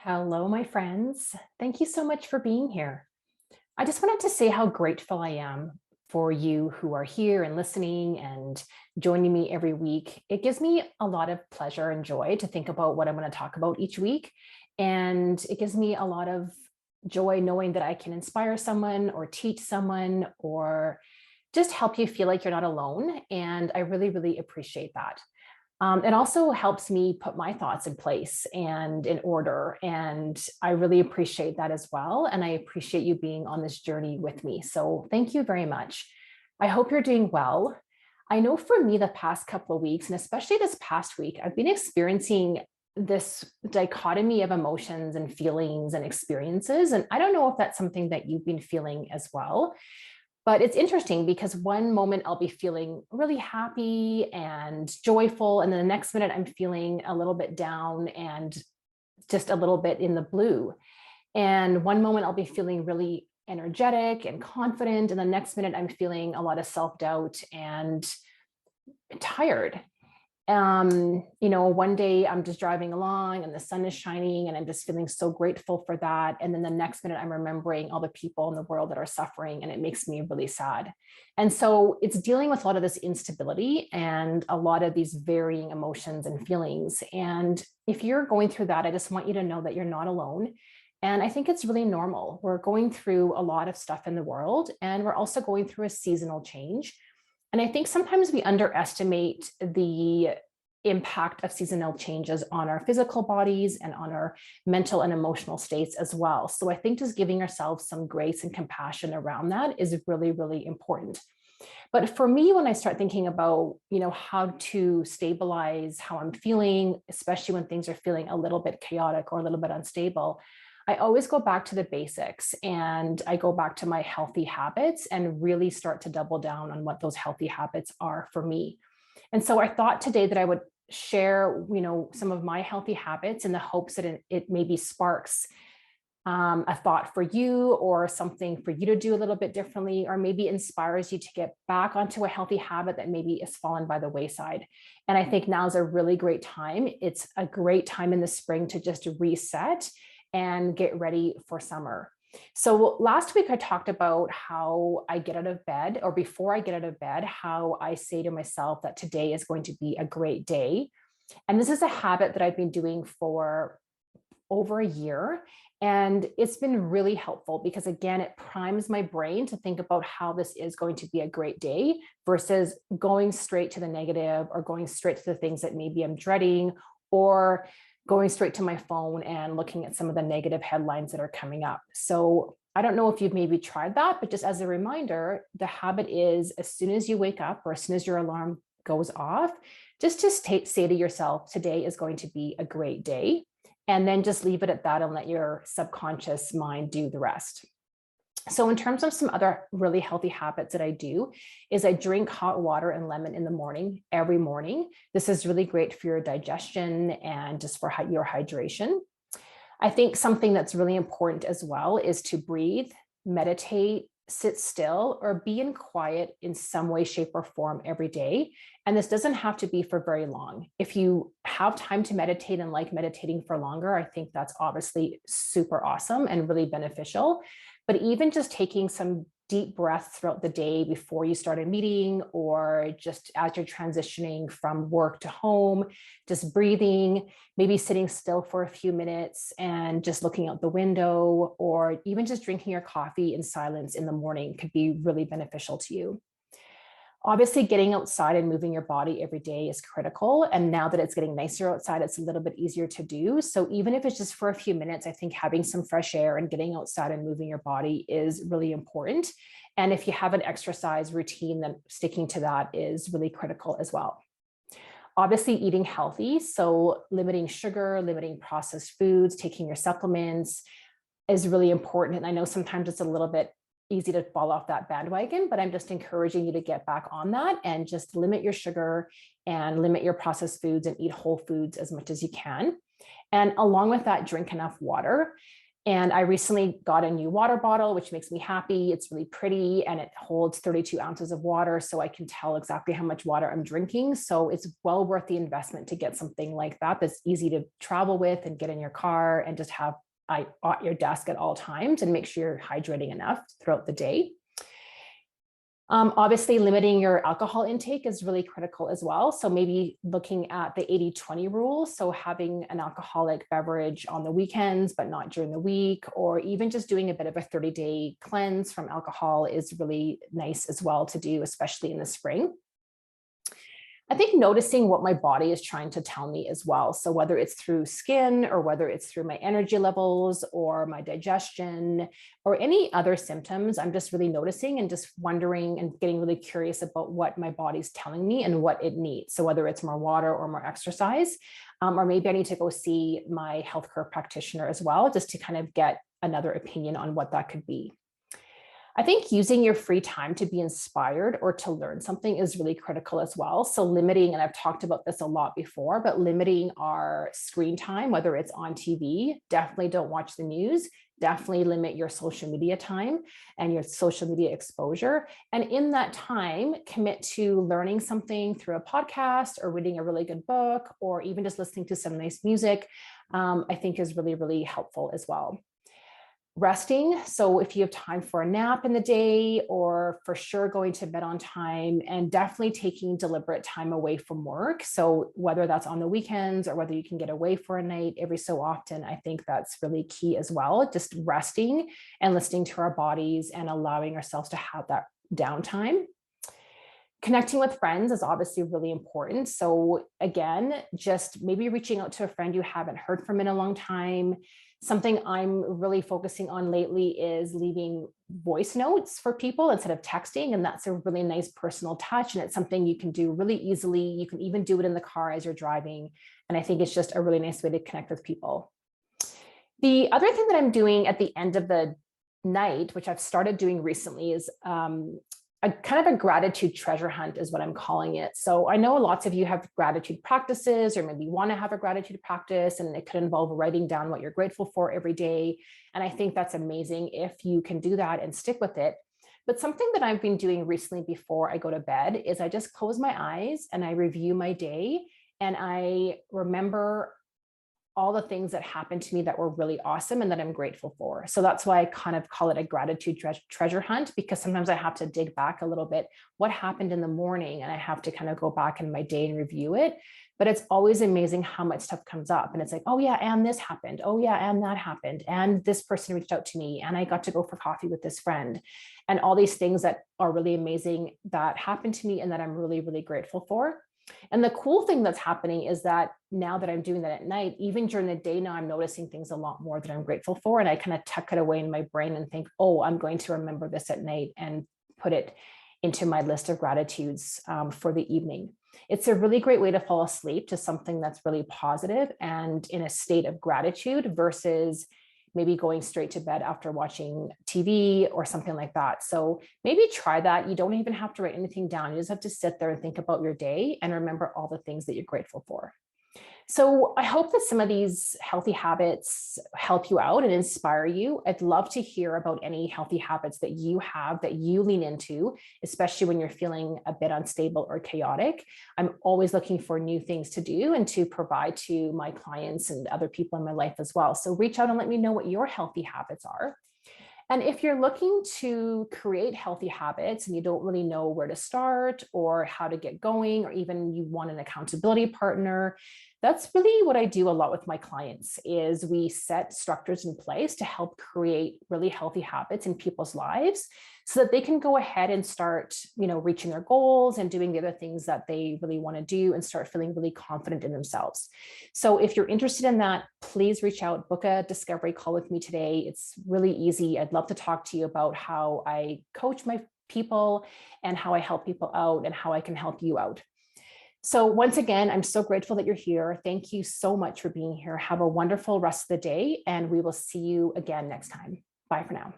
Hello, my friends. Thank you so much for being here. I just wanted to say how grateful I am for you who are here and listening and joining me every week. It gives me a lot of pleasure and joy to think about what I'm going to talk about each week. And it gives me a lot of joy knowing that I can inspire someone or teach someone or just help you feel like you're not alone. And I really, really appreciate that. It also helps me put my thoughts in place and in order. And I really appreciate that as well. And I appreciate you being on this journey with me. So thank you very much. I hope you're doing well. I know for me, the past couple of weeks, and especially this past week, I've been experiencing this dichotomy of emotions and feelings and experiences. And I don't know if that's something that you've been feeling as well. But it's interesting because one moment I'll be feeling really happy and joyful, and then the next minute I'm feeling a little bit down and just a little bit in the blue. And one moment I'll be feeling really energetic and confident, and the next minute I'm feeling a lot of self-doubt and tired. One day I'm just driving along and the sun is shining and I'm just feeling so grateful for that. And then the next minute I'm remembering all the people in the world that are suffering and it makes me really sad. And so it's dealing with a lot of this instability and a lot of these varying emotions and feelings. And if you're going through that, I just want you to know that you're not alone. And I think it's really normal. We're going through a lot of stuff in the world, and we're also going through a seasonal change. And I think sometimes we underestimate the impact of seasonal changes on our physical bodies and on our mental and emotional states as well. So I think just giving ourselves some grace and compassion around that is really, really important. But for me, when I start thinking about, how to stabilize how I'm feeling, especially when things are feeling a little bit chaotic or a little bit unstable, I always go back to the basics and I go back to my healthy habits and really start to double down on what those healthy habits are for me. And so I thought today that I would share, some of my healthy habits in the hopes that it maybe sparks a thought for you or something for you to do a little bit differently, or maybe inspires you to get back onto a healthy habit that maybe has fallen by the wayside. And I think now is a really great time. It's a great time in the spring to just reset and get ready for summer. So last week I talked about how I get out of bed, or before I get out of bed, how I say to myself that today is going to be a great day. And this is a habit that I've been doing for over a year. And it's been really helpful because, again, it primes my brain to think about how this is going to be a great day versus going straight to the negative or going straight to the things that maybe I'm dreading, or going straight to my phone and looking at some of the negative headlines that are coming up. So I don't know if you've maybe tried that, but just as a reminder, the habit is as soon as you wake up or as soon as your alarm goes off, just to say to yourself, today is going to be a great day. And then just leave it at that and let your subconscious mind do the rest. So in terms of some other really healthy habits that I do is I drink hot water and lemon in the morning, every morning. This is really great for your digestion and just for your hydration. I think something that's really important as well is to breathe, meditate, sit still, or be in quiet in some way, shape, or form every day. And this doesn't have to be for very long. If you have time to meditate and like meditating for longer, I think that's obviously super awesome and really beneficial. But even just taking some deep breaths throughout the day before you start a meeting, or just as you're transitioning from work to home, just breathing, maybe sitting still for a few minutes and just looking out the window, or even just drinking your coffee in silence in the morning could be really beneficial to you. Obviously, getting outside and moving your body every day is critical. And now that it's getting nicer outside, it's a little bit easier to do. So even if it's just for a few minutes, I think having some fresh air and getting outside and moving your body is really important. And if you have an exercise routine, then sticking to that is really critical as well. Obviously, eating healthy. So limiting sugar, limiting processed foods, taking your supplements is really important. And I know sometimes it's a little bit easy to fall off that bandwagon, but I'm just encouraging you to get back on that and just limit your sugar and limit your processed foods and eat whole foods as much as you can. And along with that, drink enough water. And I recently got a new water bottle, which makes me happy. It's really pretty and it holds 32 ounces of water. So I can tell exactly how much water I'm drinking. So it's well worth the investment to get something like that that's easy to travel with and get in your car and just have at your desk at all times and make sure you're hydrating enough throughout the day. Obviously, limiting your alcohol intake is really critical as well. So maybe looking at the 80-20 rule. So having an alcoholic beverage on the weekends, but not during the week, or even just doing a bit of a 30-day cleanse from alcohol is really nice as well to do, especially in the spring. I think noticing what my body is trying to tell me as well. So whether it's through skin or whether it's through my energy levels or my digestion or any other symptoms, I'm just really noticing and just wondering and getting really curious about what my body's telling me and what it needs. So whether it's more water or more exercise, or maybe I need to go see my healthcare practitioner as well, just to kind of get another opinion on what that could be. I think using your free time to be inspired or to learn something is really critical as well. So limiting, and I've talked about this a lot before, but limiting our screen time, whether it's on TV, definitely don't watch the news, definitely limit your social media time and your social media exposure. And in that time, commit to learning something through a podcast or reading a really good book, or even just listening to some nice music, I think is really, really helpful as well. Resting. So if you have time for a nap in the day, or for sure going to bed on time, and definitely taking deliberate time away from work. So whether that's on the weekends or whether you can get away for a night every so often, I think that's really key as well. Just resting and listening to our bodies and allowing ourselves to have that downtime. Connecting with friends is obviously really important. So again, just maybe reaching out to a friend you haven't heard from in a long time. Something I'm really focusing on lately is leaving voice notes for people instead of texting. And that's a really nice personal touch. And it's something you can do really easily. You can even do it in the car as you're driving. And I think it's just a really nice way to connect with people. The other thing that I'm doing at the end of the night, which I've started doing recently, is a kind of a gratitude treasure hunt is what I'm calling it. So I know lots of you have gratitude practices, or maybe want to have a gratitude practice, and it could involve writing down what you're grateful for every day. And I think that's amazing if you can do that and stick with it. But something that I've been doing recently before I go to bed is I just close my eyes and I review my day, and I remember all the things that happened to me that were really awesome and that I'm grateful for. So that's why I kind of call it a gratitude treasure hunt, because sometimes I have to dig back a little bit. What happened in the morning? And I have to kind of go back in my day and review it. But it's always amazing how much stuff comes up. And it's like, oh yeah, and this happened. Oh yeah, and that happened. And this person reached out to me, and I got to go for coffee with this friend. And all these things that are really amazing that happened to me and that I'm really, really grateful for. And the cool thing that's happening is that now that I'm doing that at night, even during the day now, I'm noticing things a lot more that I'm grateful for. And I kind of tuck it away in my brain and think, oh, I'm going to remember this at night and put it into my list of gratitudes for the evening. It's a really great way to fall asleep to something that's really positive and in a state of gratitude versus maybe going straight to bed after watching TV or something like that. So maybe try that. You don't even have to write anything down. You just have to sit there and think about your day and remember all the things that you're grateful for. So I hope that some of these healthy habits help you out and inspire you. I'd love to hear about any healthy habits that you have that you lean into, especially when you're feeling a bit unstable or chaotic. I'm always looking for new things to do and to provide to my clients and other people in my life as well. So reach out and let me know what your healthy habits are. And if you're looking to create healthy habits and you don't really know where to start or how to get going, or even you want an accountability partner, that's really what I do a lot with my clients. Is we set structures in place to help create really healthy habits in people's lives so that they can go ahead and start, reaching their goals and doing the other things that they really want to do and start feeling really confident in themselves. So if you're interested in that, please reach out, book a discovery call with me today. It's really easy. I'd love to talk to you about how I coach my people and how I help people out and how I can help you out. So once again, I'm so grateful that you're here. Thank you so much for being here. Have a wonderful rest of the day, and we will see you again next time. Bye for now.